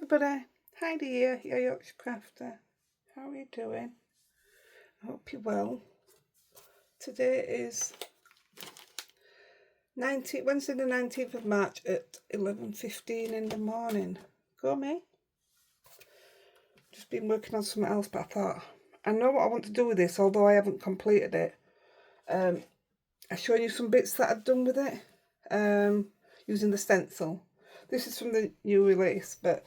everybody, Heidi here, your Yorkshire Crafter. How are you doing? I hope you're well. Today is Wednesday the 19th of March at 11:15 in the morning. Go me. Just been working on something else, but I thought, I know what I want to do with this, although I haven't completed it. I've shown you some bits that I've done with it, using the stencil. This is from the new release, but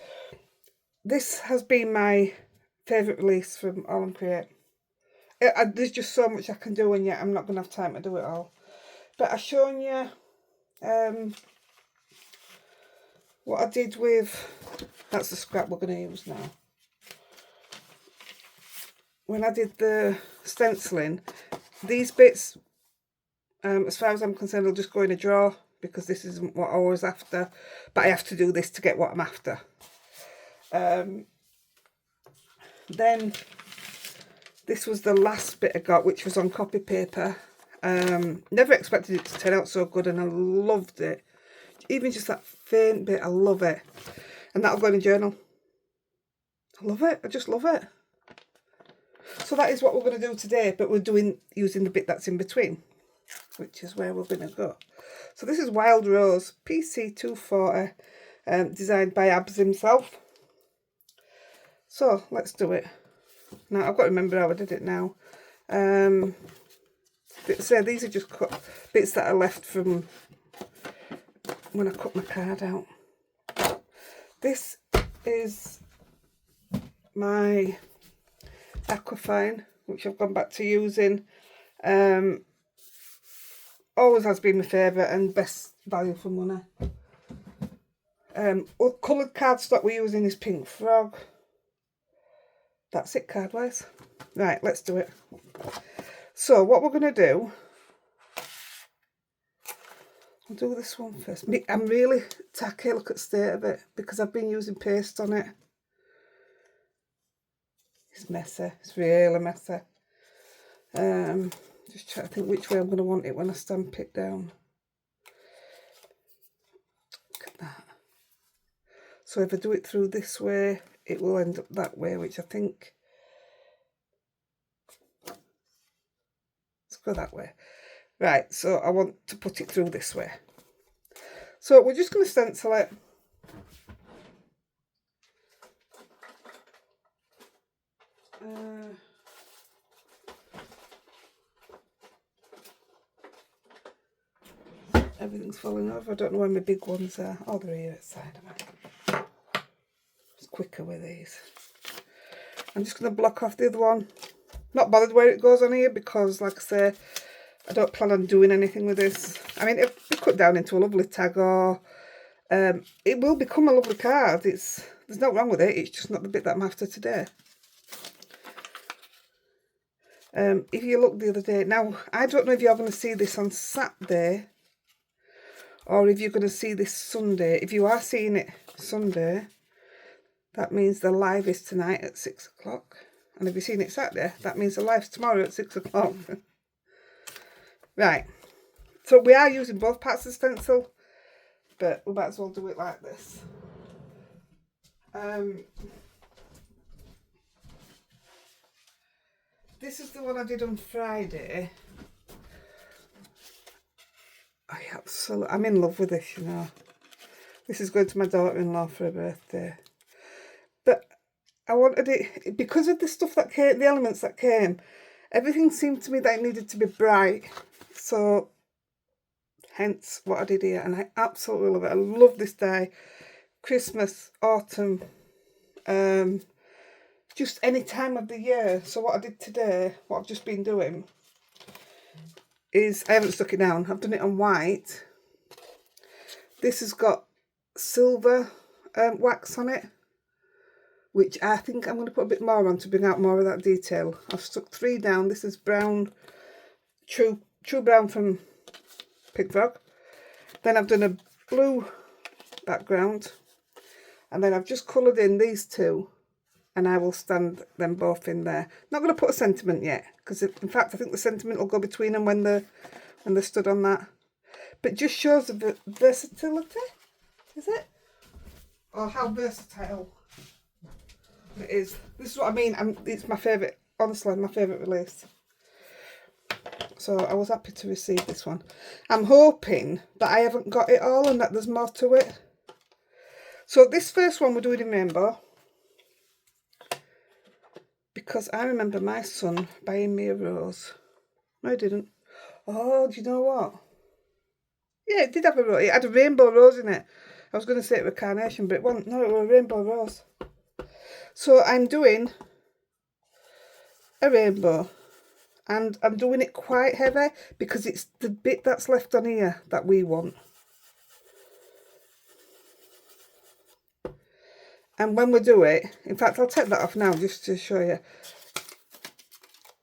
this has been my favourite release from Aall Create. There's just so much I can do, and yet I'm not going to have time to do it all. But I've shown you what I did with, that's the scrap we're going to use now. When I did the stenciling, these bits, as far as I'm concerned, will just go in a drawer, because this isn't what I was after. But I have to do this to get what I'm after. Then this was the last bit I got, which was on copy paper. Never expected it to turn out so good, and I loved it. Even just that faint bit, I love it. And that'll go in a journal. I love it. I just love it. So that is what we're going to do today, but we're using the bit that's in between, which is where we're going to go. So this is Wild Rose PC 240, designed by Abbs himself. So let's do it. Now I've got to remember how I did it now. So these are just bits that I left from when I cut my card out. This is my Aquafine, which I've gone back to using. Always has been my favourite and best value for money. Coloured cardstock we're using is Pink Frog. That's it card-wise. Right, let's do it. So what we're going to do, I'll do this one first. I'm really tacky, look at the state of it, because I've been using paste on it. It's messy, it's really messy. Just trying to think which way I'm going to want it when I stamp it down. Look at that. So if I do it through this way, it will end up that way, which I think, let's go that way. Right, so I want to put it through this way. So we're just going to stencil it. Everything's falling over. I don't know where my big ones are. Oh, they're here at the side of it. It's quicker with these. I'm just going to block off the other one. Not bothered where it goes on here, because, like I say, I don't plan on doing anything with this. I mean, it'll be cut down into a lovely tag, or it will become a lovely card. There's nothing wrong with it. It's just not the bit that I'm after today. If you look the other day, now I don't know if you're going to see this on Saturday or if you're going to see this Sunday. If you are seeing it Sunday, that means the live is tonight at 6 o'clock. And if you're seeing it Saturday, that means the live's tomorrow at 6 o'clock. Right. So we are using both parts of the stencil, but we might as well do it like this. This is the one I did on Friday. I'm in love with this, you know. This is going to my daughter-in-law for her birthday. But I wanted it, because of the stuff that came, the elements that came, everything seemed to me that it needed to be bright. So, hence what I did here. And I absolutely love it. I love this dye. Christmas, autumn, just any time of the year. So what I did today, what I've just been doing, is I haven't stuck it down. I've done it on white. This has got silver wax on it, which I think I'm going to put a bit more on to bring out more of that detail. I've stuck 3 down. This is brown, true brown from Pink Frog. Then I've done a blue background, and then I've just coloured in these 2, and I will stand them both in there. Not going to put a sentiment yet, because in fact I think the sentiment will go between them when they're stood on that. But just shows the versatility, is it? or how versatile it is. This is what I mean. It's my favourite, honestly, my favourite release. So I was happy to receive this one. I'm hoping that I haven't got it all and that there's more to it. So this first one we're doing in rainbow, because I remember my son buying me a rose. No, he didn't. Oh, do you know what? Yeah, it did have a rose. It had a rainbow rose in it. I was going to say it was a carnation, but it wasn't. No, it was a rainbow rose. So I'm doing a rainbow. And I'm doing it quite heavy because it's the bit that's left on here that we want. And when we do it, in fact, I'll take that off now just to show you.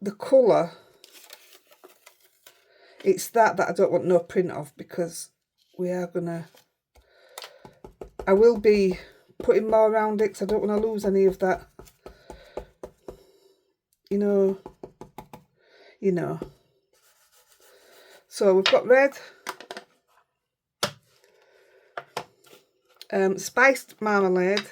The colour, it's that I don't want no print of, because we are going to... I will be putting more around it because I don't want to lose any of that. You know. So we've got red. Spiced marmalade.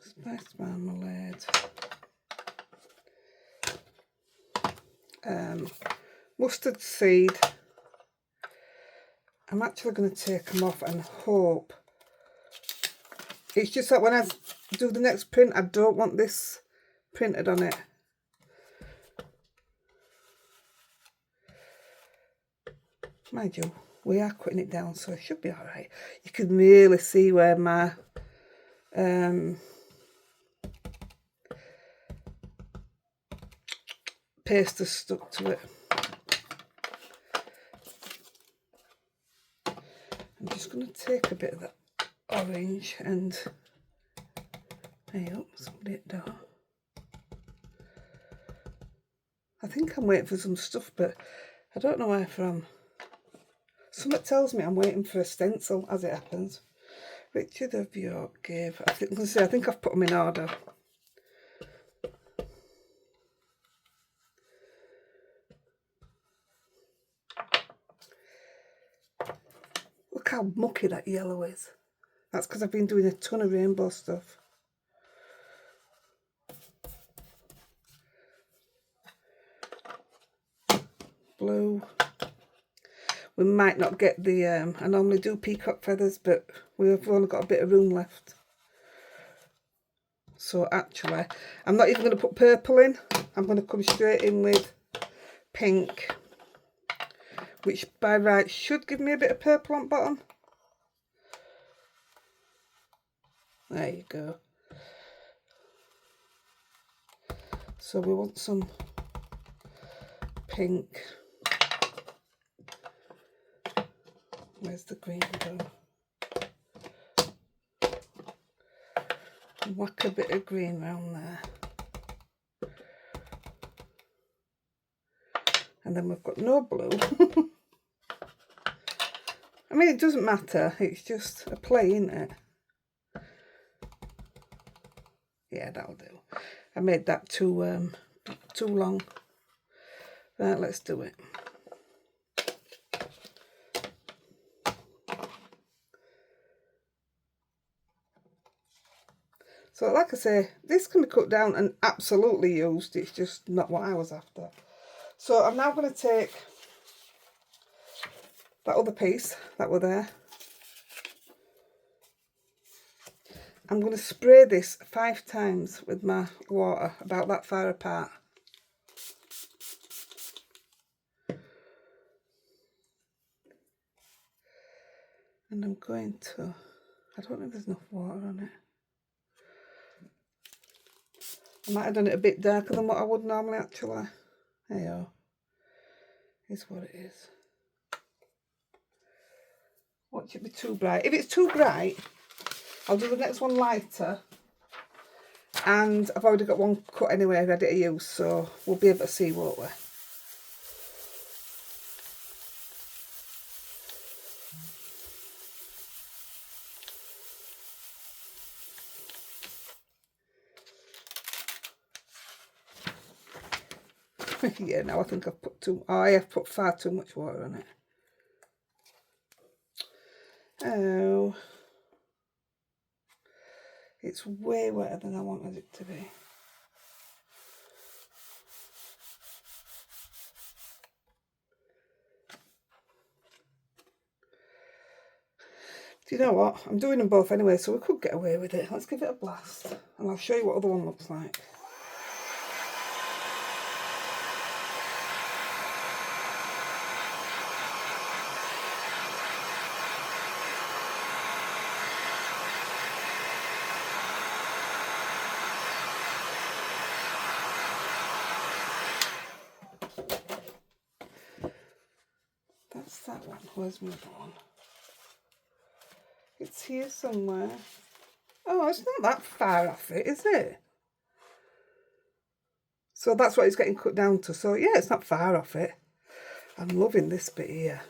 Spiced marmalade. Mustard seed. I'm actually going to take them off and hope. It's just that when I do the next print, I don't want this printed on it. Mind you, we are cutting it down, so it should be all right. You can really see where my paste has stuck to it. I'm just going to take a bit of that orange and... Hey up, somebody at the door. I think I'm waiting for some stuff, but I don't know where from. Something tells me I'm waiting for a stencil, as it happens. Richard of York gave... I think I've put them in order. Look how mucky that yellow is. That's because I've been doing a ton of rainbow stuff. Blue. We might not get the... I normally do peacock feathers, but we've only got a bit of room left. So actually, I'm not even going to put purple in. I'm going to come straight in with pink, which by right should give me a bit of purple on bottom. There you go. So we want some pink. Where's the green go? Whack a bit of green around there. And then we've got no blue. I mean, it doesn't matter. It's just a play, isn't it? Yeah, that'll do. I made that too long. Right, let's do it. So like I say, this can be cut down and absolutely used. It's just not what I was after. So I'm now going to take that other piece that were there. I'm going to spray this 5 times with my water, about that far apart. And I'm going to, I don't know if there's enough water on it. I might have done it a bit darker than what I would normally actually. There you go. Is what it is. Watch it be too bright. If it's too bright, I'll do the next one lighter. And I've already got one cut anyway, ready to use, so we'll be able to see, won't we? Yeah, now I think I've put I have put far too much water on it. Oh, it's way wetter than I wanted it to be. Do you know what? I'm doing them both anyway, so we could get away with it. Let's give it a blast, and I'll show you what the other one looks like. That's that one. Where's my other one? It's here somewhere. Oh, it's not that far off it, is it? So that's what it's getting cut down to. So yeah, it's not far off it. I'm loving this bit here.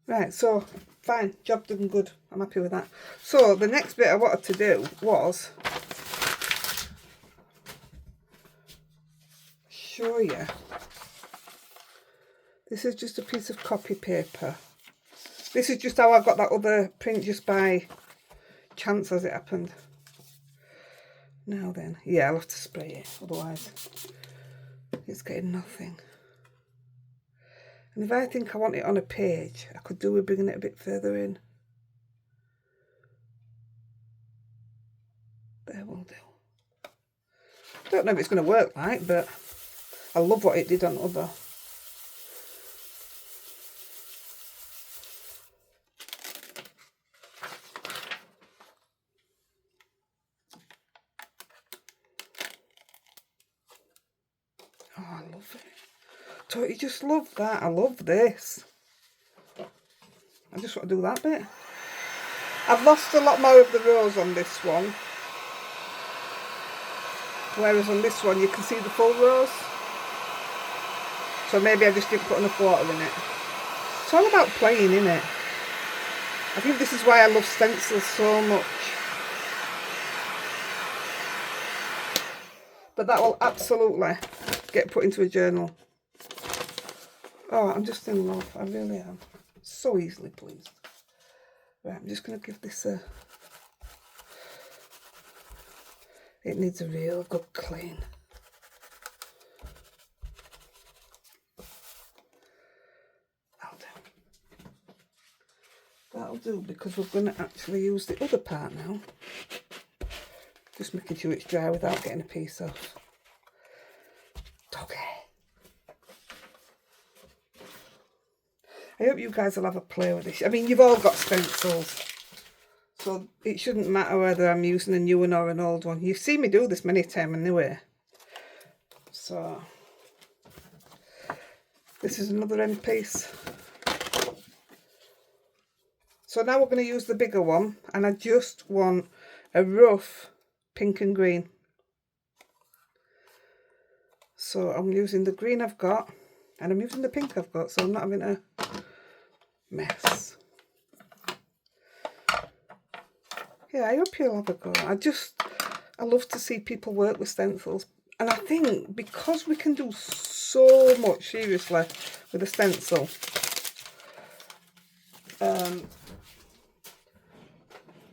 Right, so fine, job done good. I'm happy with that. So the next bit I wanted to do was show you. This is just a piece of copy paper. This is just how I got that other print, just by chance as it happened. Now then, yeah, I'll have to spray it, otherwise it's getting nothing. And if I think I want it on a page, I could do with bringing it a bit further in. There will do. Don't know if it's going to work like, but I love what it did on other. Oh, I love it. Don't you just love that? I love this. I just want to do that bit. I've lost a lot more of the rows on this one. Whereas on this one you can see the full rows. So maybe I just didn't put enough water in it. It's all about playing, isn't it? I think this is why I love stencils so much. But that will absolutely get put into a journal. Oh, I'm just in love. I really am. So easily pleased. Right, I'm just going to give this a... It needs a real good clean. That'll do. That'll do, because we're going to actually use the other part now. Just making sure it's dry without getting a piece off. Doggy. I hope you guys will have a play with this. I mean, you've all got stencils, so it shouldn't matter whether I'm using a new one or an old one. You've seen me do this many times anyway. So, this is another end piece. So now we're going to use the bigger one, and I just want a rough pink and green. So I'm using the green I've got, and I'm using the pink I've got, so I'm not having a mess. Yeah, I hope you'll have a go. I love to see people work with stencils, and I think because we can do so much, seriously, with a stencil,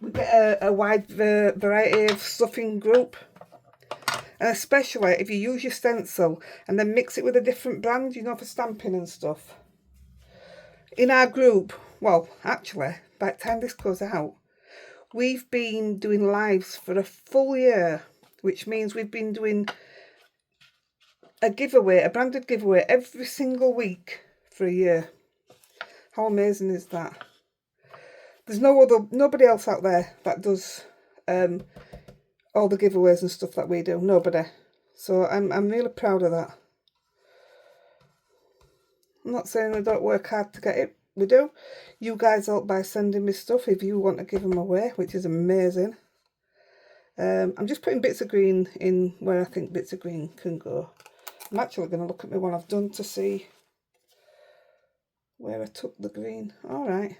we get a wide variety of stuff in group. And especially if you use your stencil and then mix it with a different brand, you know, for stamping and stuff. In our group, well, actually, by the time this goes out, we've been doing lives for a full year, which means we've been doing a giveaway, a branded giveaway, every single week for a year. How amazing is that? There's nobody else out there that does all the giveaways and stuff that we do. Nobody. So I'm really proud of that. I'm not saying we don't work hard to get it. We do. You guys help by sending me stuff if you want to give them away, which is amazing. I'm just putting bits of green in where I think bits of green can go. I'm actually going to look at my one I've done to see where I took the green. Alright.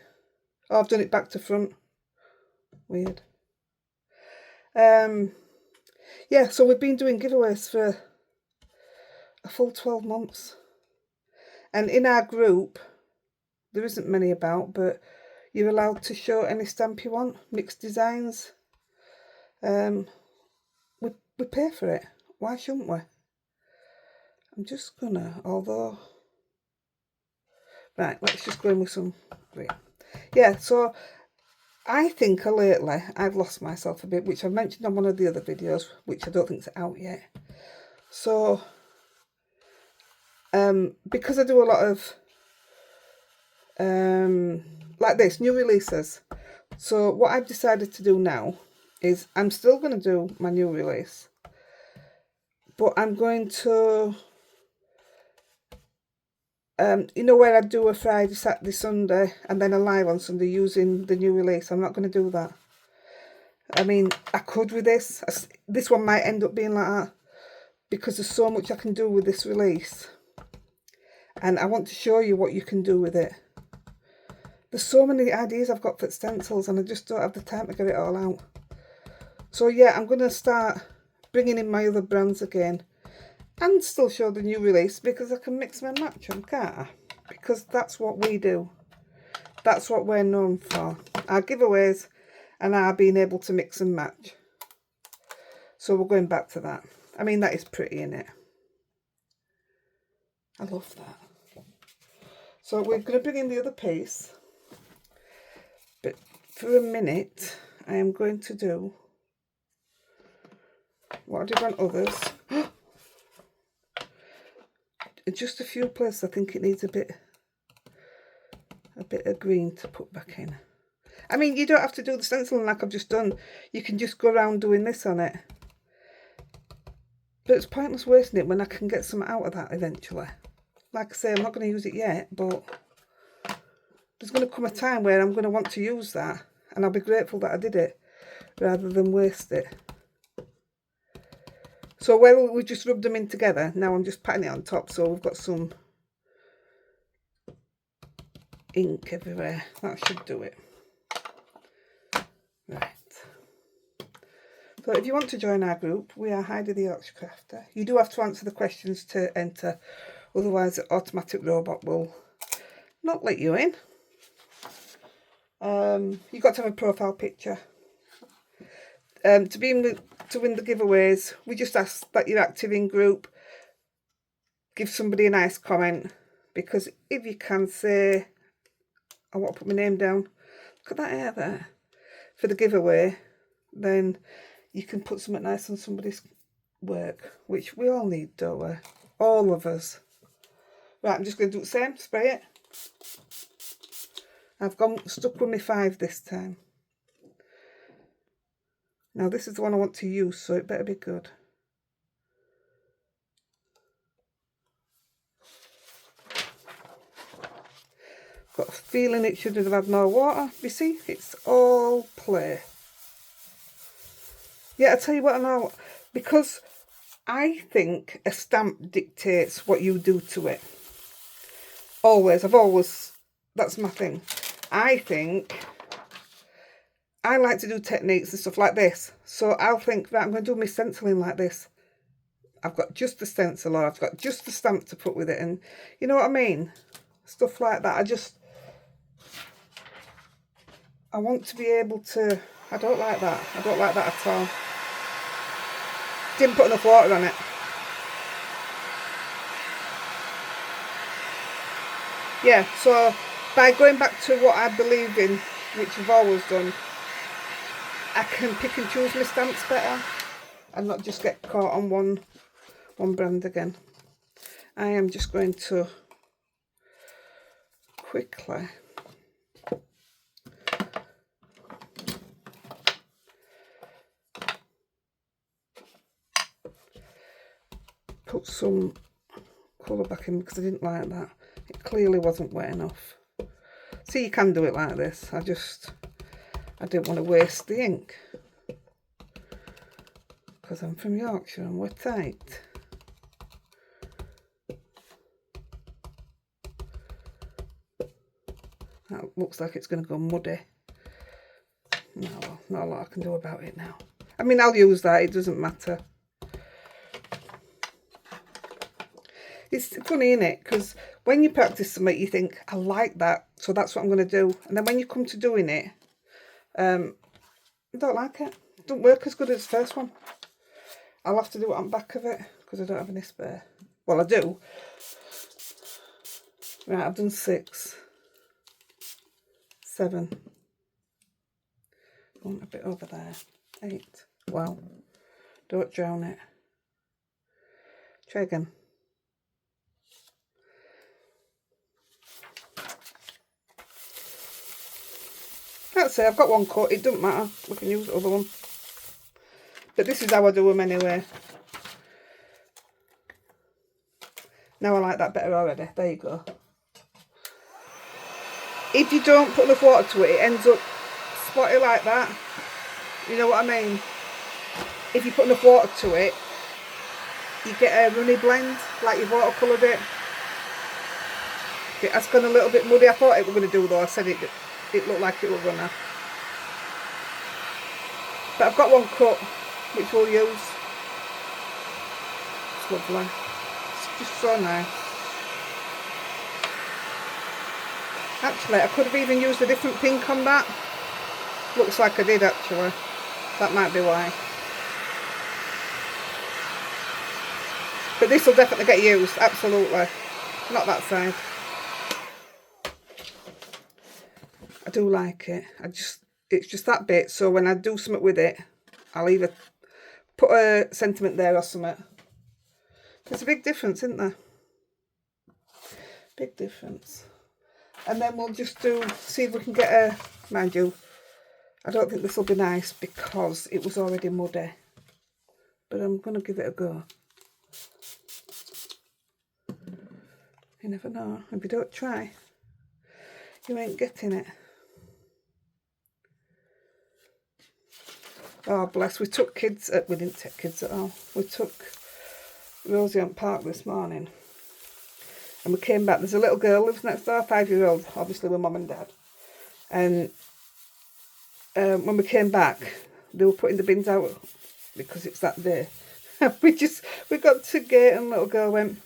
Oh, I've done it back to front. Weird. Yeah, so we've been doing giveaways for a full 12 months. And in our group, there isn't many about, but you're allowed to show any stamp you want, mixed designs. We pay for it. Why shouldn't we? I'm just gonna, although... Right, let's just go in with some... Yeah, so I think lately I've lost myself a bit, which I've mentioned on one of the other videos, which I don't think is out yet. So, because I do a lot of, like this, new releases. So what I've decided to do now is I'm still going to do my new release, but I'm going to, you know, where I do a Friday, Saturday, Sunday, and then a live on Sunday using the new release. I'm not going to do that. I mean, I could with this. This one might end up being like that because there's so much I can do with this release. And I want to show you what you can do with it. There's so many ideas I've got for stencils and I just don't have the time to get it all out. So yeah, I'm going to start bringing in my other brands again. And still show the new release because I can mix and match them, can't I? Because that's what we do. That's what we're known for. Our giveaways and our being able to mix and match. So we're going back to that. I mean, that is pretty, isn't it? I love that. So we're going to bring in the other piece. But for a minute, I am going to do what I did on others. Just a few places I think it needs a bit of green to put back in. I mean, you don't have to do the stenciling like I've just done. You can just go around doing this on it. But it's pointless wasting it when I can get some out of that eventually. Like I say, I'm not going to use it yet, but there's going to come a time where I'm going to want to use that. And I'll be grateful that I did it, rather than waste it. So where we just rubbed them in together, now I'm just patting it on top so we've got some ink everywhere. That should do it. Right. So if you want to join our group, we are Heidi-The Crafter. You do have to answer the questions to enter, otherwise the automatic robot will not let you in. You've got to have a profile picture. To win the giveaways, we just ask that you're active in group. Give somebody a nice comment, because if you can say, I want to put my name down, look at that hair there, for the giveaway, then you can put something nice on somebody's work, which we all need, don't we? All of us. Right, I'm just going to do the same, spray it. I've stuck with my 5 this time. Now this is the one I want to use, so it better be good. Got a feeling it should have had more water. You see, it's all play. Yeah, I tell you what, I know, because I think a stamp dictates what you do to it. Always, that's my thing. I like to do techniques and stuff like this. So I'll think, right, I'm going to do my stenciling like this. I've got just the stencil, or I've got just the stamp to put with it. And you know what I mean? Stuff like that. I want to be able to... I don't like that. I don't like that at all. Didn't put enough water on it. Yeah, so by going back to what I believe in, which I've always done, I can pick and choose my stamps better and not just get caught on one brand again. I am just going to quickly put some colour back in because I didn't like that. It clearly wasn't wet enough. See, you can do it like this. I didn't want to waste the ink because I'm from Yorkshire and we're tight. That looks like it's going to go muddy. No, not a lot I can do about it now. I mean, I'll use that, it doesn't matter. It's funny, isn't it? Because when you practice something, you think, I like that, so that's what I'm going to do. And then when you come to doing it, I don't like it. It don't work as good as the first one. I'll have to do it on the back of it because I don't have any spare. Well, I do. Right, I've done 6, 7. A bit over there. 8. Wow. Don't drown it. Try again. That's it. I've got one cut. It doesn't matter. We can use the other one. But this is how I do them anyway. Now I like that better already. There you go. If you don't put enough water to it, it ends up spotty like that. You know what I mean? If you put enough water to it, you get a runny blend, like you've watercoloured it. It has gone a little bit muddy. I thought it was going to do though. I said it looked like it was going to. But I've got one cut, which we'll use. It's lovely. It's just so nice. Actually, I could have even used a different pink on that. Looks like I did actually. That might be why. But this will definitely get used, absolutely. Not that side. I do like it. It's just that bit, so when I do something with it, I'll either put a sentiment there or something. There's a big difference, isn't there? Big difference. And then we'll just see if we can get a, mind you, I don't think this will be nice because it was already muddy. But I'm going to give it a go. You never know. If you don't try, you ain't getting it. Oh, bless. We took kids, we didn't take kids at all. We took Rosie on park this morning. And we came back. There's a little girl lives next door, 5-year-old, obviously with mum and dad. And when we came back, they were putting the bins out because it's that day. we got to the gate and little girl went,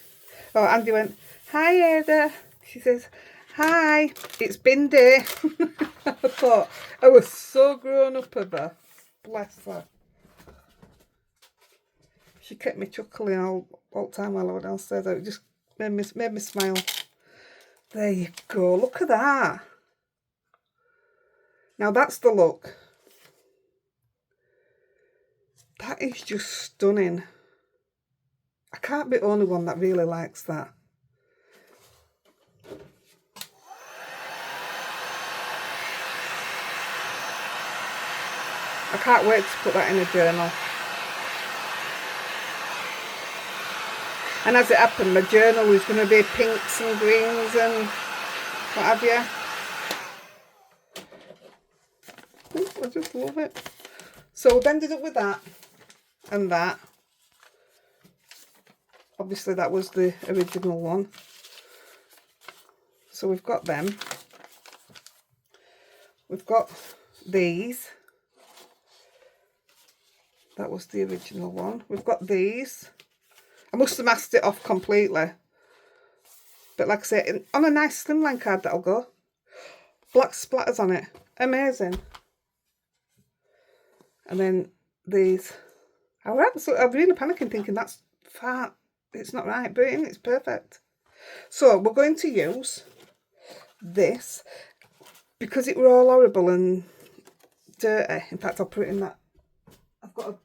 oh, Andy went, hi, Ada. She says, hi, it's bin day. I thought, I was so grown up of her. Bless her. She kept me chuckling all the time while I was downstairs. It just made me smile. There you go. Look at that. Now that's the look. That is just stunning. I can't be the only one that really likes that. I can't wait to put that in a journal. And as it happened, my journal is going to be pinks and greens and what have you. Ooh, I just love it. So we've ended up with that and that. Obviously that was the original one. So we've got them. We've got these. That was the original one. We've got these. I must have masked it off completely. But like I say, on a nice slimline card that'll go. Black splatters on it. Amazing. And then these. I was really panicking thinking that's far. It's not right, but it's perfect. So we're going to use this because it were all horrible and dirty. In fact, I'll put it in that. I've got a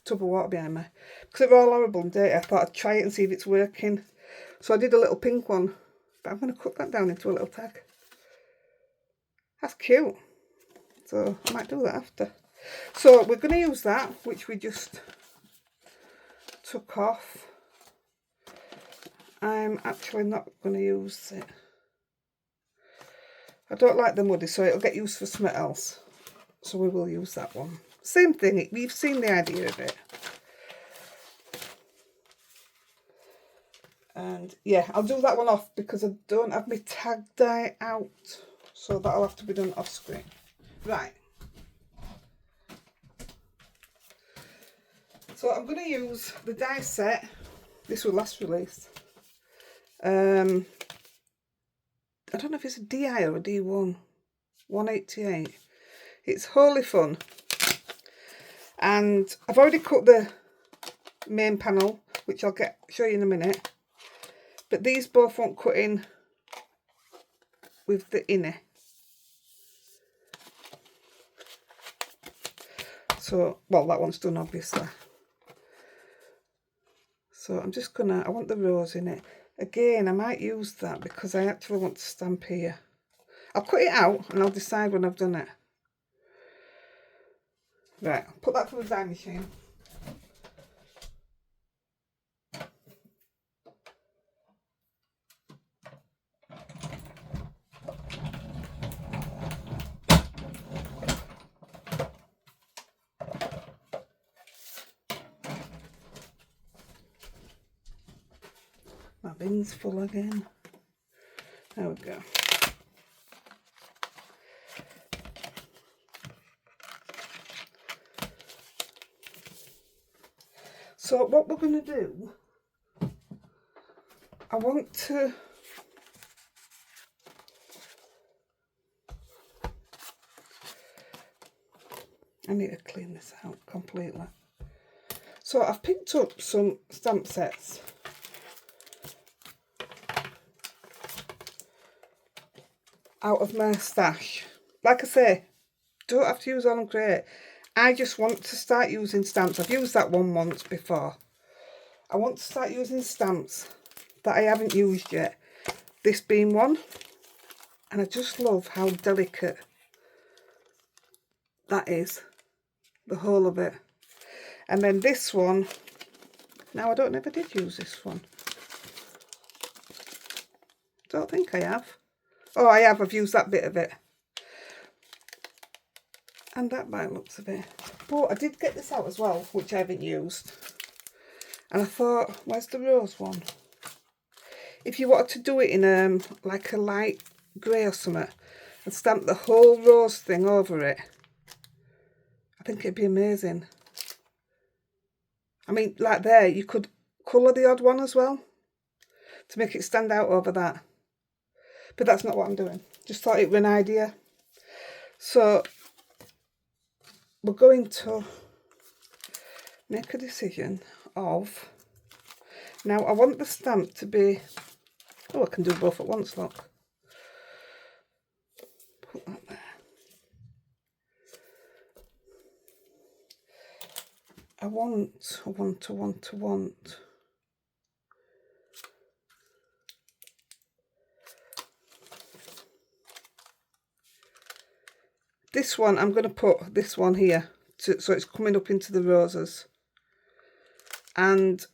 tub of water behind me. Because it were all horrible and dirty, I thought I'd try it and see if it's working. So I did a little pink one. But I'm going to cut that down into a little tag. That's cute. So I might do that after. So we're going to use that, which we just took off. I'm actually not going to use it. I don't like the muddy, so it'll get used for something else. So we will use that one. Same thing, we've seen the idea of it. And yeah, I'll do that one off because I don't have my tag dye out. So that'll have to be done off screen. Right. So I'm going to use the die set. This was last released. I don't know if it's a DI or a D1. 188. It's wholly fun. And I've already cut the main panel, which I'll show you in a minute. But these both won't cut in with the inner. So, well, that one's done obviously. So I'm just gonna, I want the rose in it. Again, I might use that because I actually want to stamp here. I'll cut it out and I'll decide when I've done it. Right, I'll put that through the dye machine. My bin's full again. There we go. So what we're going to do, I want to I need to clean this out completely. So I've picked up some stamp sets. Out of my stash. Like I say, don't have to use all and create. I just want to start using stamps. I've used that one once before. I want to start using stamps that I haven't used yet. This being one. And I just love how delicate that is. The whole of it. And then this one. Now I never did use this one. Don't think I have. Oh, I have. I've used that bit of it. And that by the looks of it. But I did get this out as well, which I haven't used. And I thought, where's the rose one? If you wanted to do it in like a light grey or something, and stamp the whole rose thing over it, I think it'd be amazing. I mean, like there, you could colour the odd one as well, to make it stand out over that. But that's not what I'm doing. Just thought it was an idea. So we're going to make a decision of, now I want the stamp to be, oh, I can do both at once, look. Put that there. I want. This one, I'm going to put this one here, so it's coming up into the roses. And,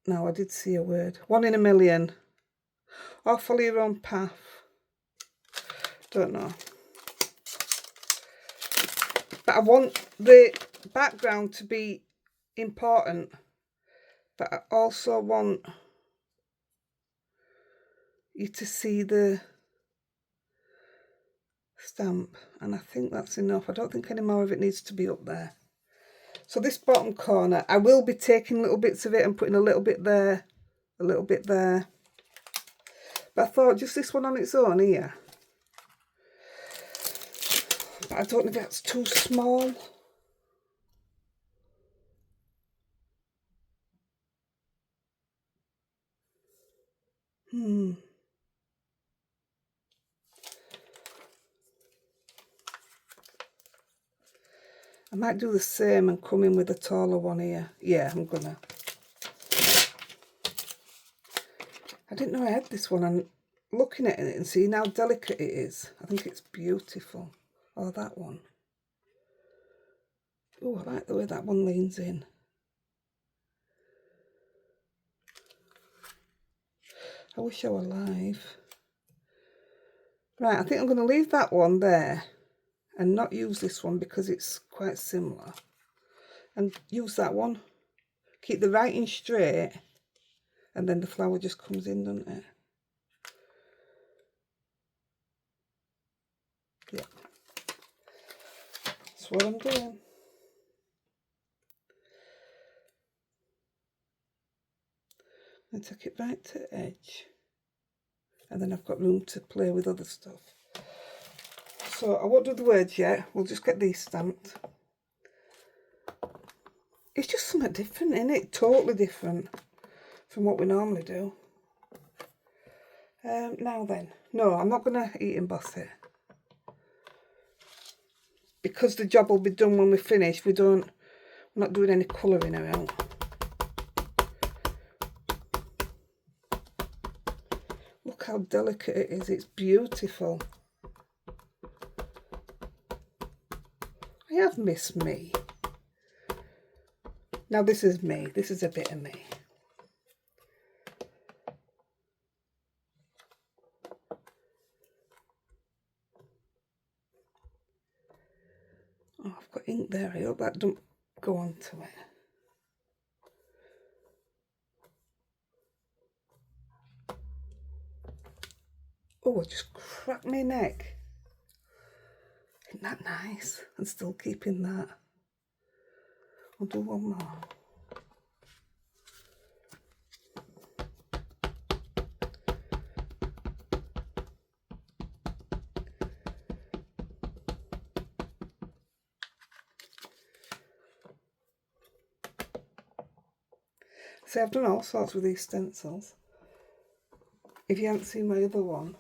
now I did see a word, 1 in a million. Or follow your own path. Don't know. But I want the background to be important. But I also want you to see the stamp, and I think that's enough. I don't think any more of it needs to be up there. So this bottom corner, I will be taking little bits of it and putting a little bit there, a little bit there. But I thought just this one on its own here. But I don't know if that's too small. I might do the same and come in with a taller one here. Yeah, I'm gonna. I didn't know I had this one, and looking at it and seeing how delicate it is, I think it's beautiful. Oh, that one. Oh, I like the way that one leans in. I wish I were live. Right, I think I'm going to leave that one there and not use this one because it's quite similar. And use that one. Keep the writing straight, and then the flower just comes in, doesn't it? Yeah. That's what I'm doing. I take it right to the edge. and then I've got room to play with other stuff. So I won't do the words yet, we'll just get these stamped. It's just something different, isn't it? Totally different from what we normally do. Now then, no, I'm not going to heat emboss it. Because the job will be done when we finish, we're not doing any colouring around. Look how delicate it is, it's beautiful. I have missed me. Now this is me, this is a bit of me. Oh, I've got ink there, I hope that don't go onto it. Oh, I just cracked my neck. Isn't that nice? And still keeping that. I'll do one more. See, I've done all sorts with these stencils. If you haven't seen my other one,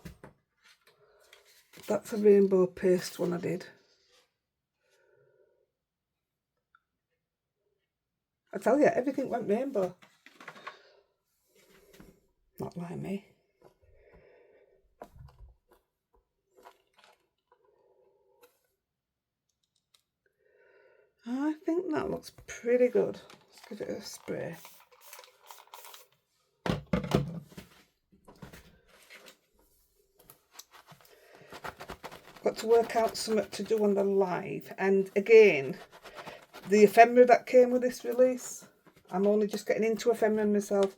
that's a rainbow paste one I did. I tell you, everything went rainbow. Not like me. I think that looks pretty good. Let's give it a spray. Got to work out something to do on the live, and again, the ephemera that came with this release, I'm only just getting into ephemera myself,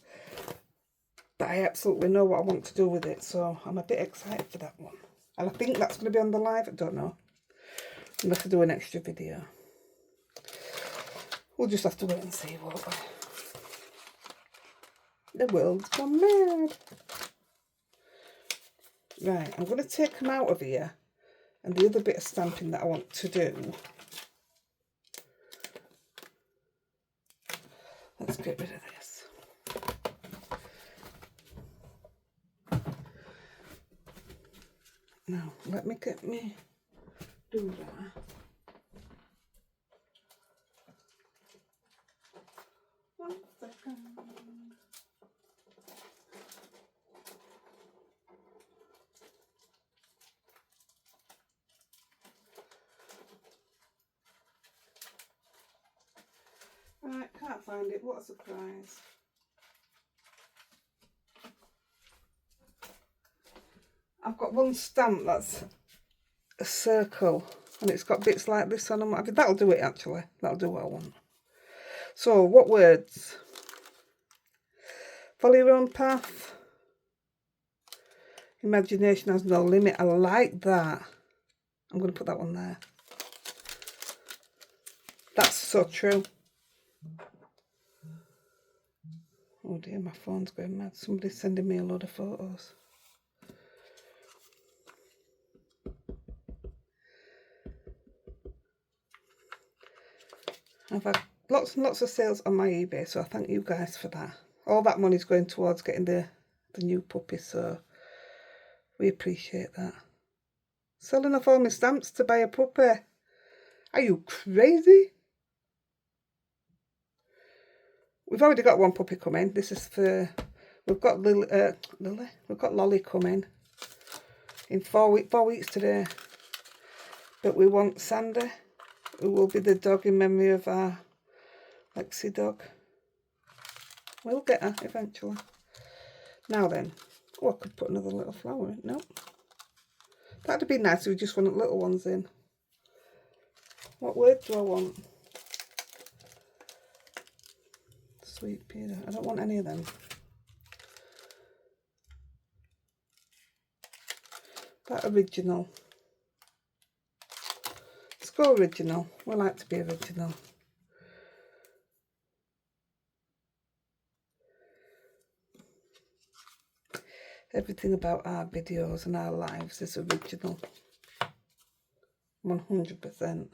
but I absolutely know what I want to do with it, so I'm a bit excited for that one. And I think that's going to be on the live, I don't know, unless I do an extra video. We'll just have to wait and see, won't we? The world's gone mad. Right, I'm going to take them out of here, and the other bit of stamping that I want to do, let's get rid of this. Now, let me get me do that. One second. Right, can't find it. What a surprise. I've got one stamp that's a circle and it's got bits like this on them. That'll do it actually. That'll do what I want. So, what words? Follow your own path. Imagination has no limit. I like that. I'm going to put that one there. That's so true. Oh dear, my phone's going mad. Somebody's sending me a load of photos. I've had lots and lots of sales on my eBay, so I thank you guys for that. All that money's going towards getting the new puppy, so we appreciate that. Selling off all my stamps to buy a puppy. Are you crazy? We've already got one puppy coming. This is for, we've got we've got Lolly coming in 4 weeks today. But we want Sandy, who will be the dog in memory of our Lexi dog. We'll get her eventually. Now then, oh, I could put another little flower in. No, that'd be nice if we just wanted little ones in. What word do I want? Sweet Peter. I don't want any of them. That original. Let's go original. We like to be original. Everything about our videos and our lives is original. 100%.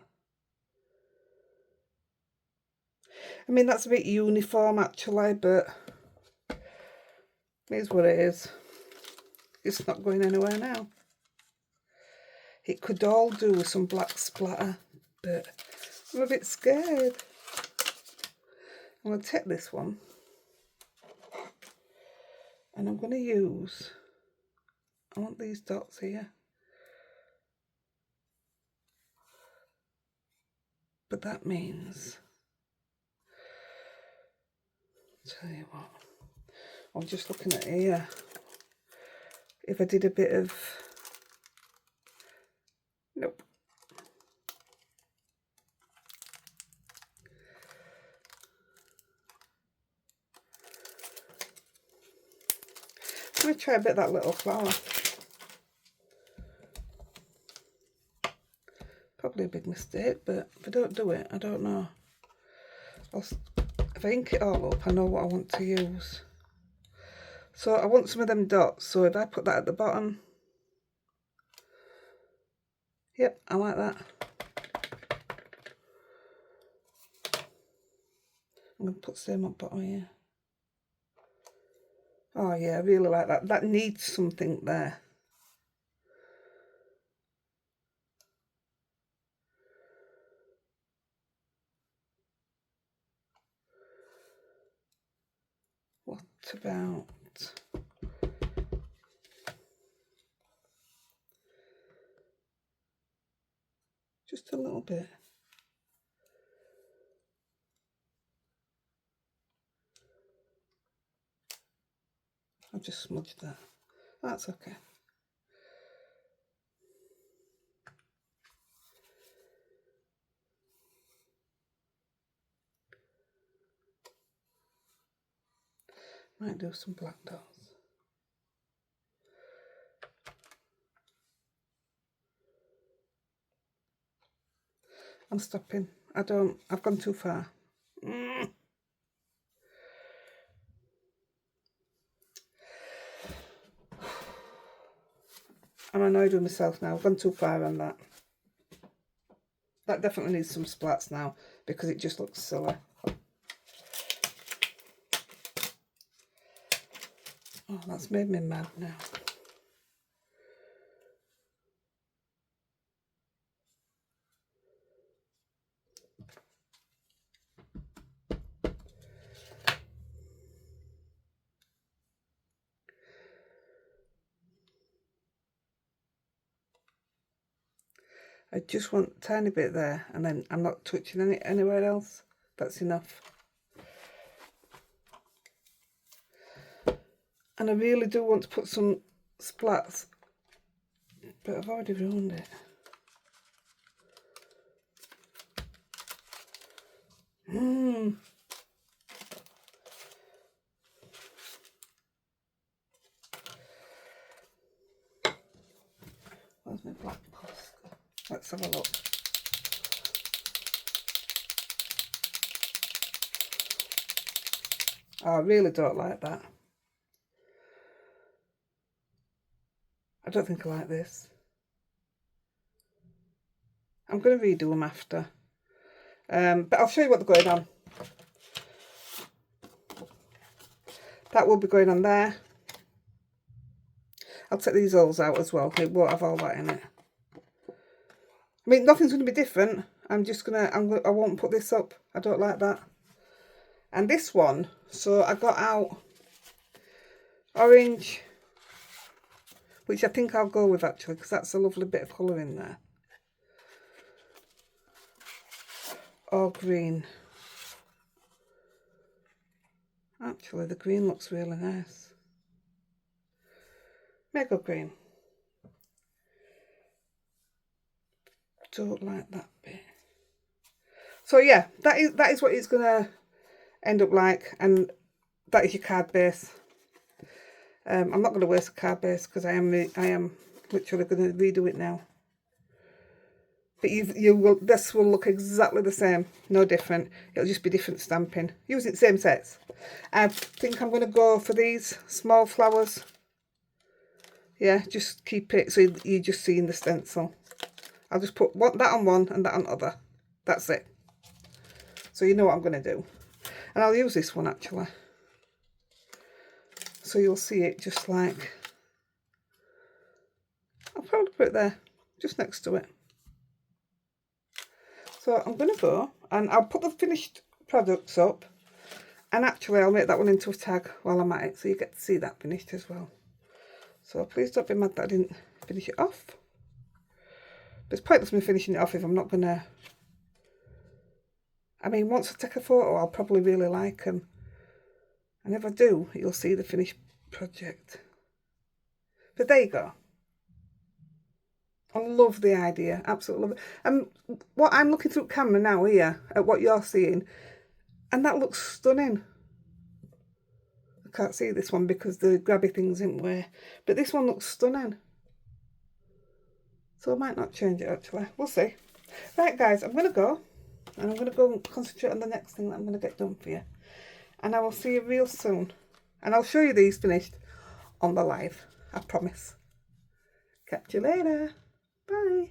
I mean, that's a bit uniform actually, but it is what it is. It's not going anywhere now. It could all do with some black splatter, but I'm a bit scared. I'm going to take this one and I'm going to use, I want these dots here, but that means, tell you what, I'm just looking at here, if I did a bit of, nope. I'm going to try a bit of that little flower. Probably a big mistake, but if I don't do it, I don't know. If I ink it all up, I know what I want to use. So I want some of them dots, so if I put that at the bottom, yep, I like that. I'm going to put the same on bottom here. Oh yeah, I really like that. That needs something there. What about just a little bit? I'll just smudge that. That's okay. Might do some black dots. I'm stopping. I've gone too far. I'm annoyed with myself now. I've gone too far on that. That definitely needs some splats now because it just looks silly. Oh, that's made me mad now. I just want a tiny bit there, and then I'm not touching anywhere else. That's enough. And I really do want to put some splats, but I've already ruined it. Where's my black post? Let's have a look. Oh, I really don't like that. I don't think I like this. I'm going to redo them after. But I'll show you what they're going on. That will be going on there. I'll take these Alls out as well. It won't have all that in it. I mean, nothing's going to be different. I won't put this up. I don't like that. And this one, so I got out orange, which I think I'll go with actually, because that's a lovely bit of colour in there. Or green. Actually, the green looks really nice. Mega green. Don't like that bit. So yeah, that is what it's gonna end up like, and that is your card base. I'm not going to waste a card base because I am literally going to redo it now. But this will look exactly the same, no different. It'll just be different stamping. Using the same sets. I think I'm going to go for these small flowers. Yeah, just keep it so you're just seeing the stencil. I'll just put that on one and that on other. That's it. So you know what I'm going to do. And I'll use this one actually. So you'll see it just like, I'll probably put it there, just next to it. So I'm going to go and I'll put the finished products up. And actually I'll make that one into a tag while I'm at it. So you get to see that finished as well. So please don't be mad that I didn't finish it off. But it's pointless me finishing it off if I'm not going to... I mean, once I take a photo, I'll probably really like them. And if I do, you'll see the finished project. But there you go. I love the idea. Absolutely love it. And what I'm looking through camera now here, at what you're seeing, and that looks stunning. I can't see this one because the grabby thing's in the way. But this one looks stunning. So I might not change it actually. We'll see. Right guys, I'm going to go. And I'm going to go and concentrate on the next thing that I'm going to get done for you. And I will see you real soon. And I'll show you these finished on the live. I promise. Catch you later. Bye.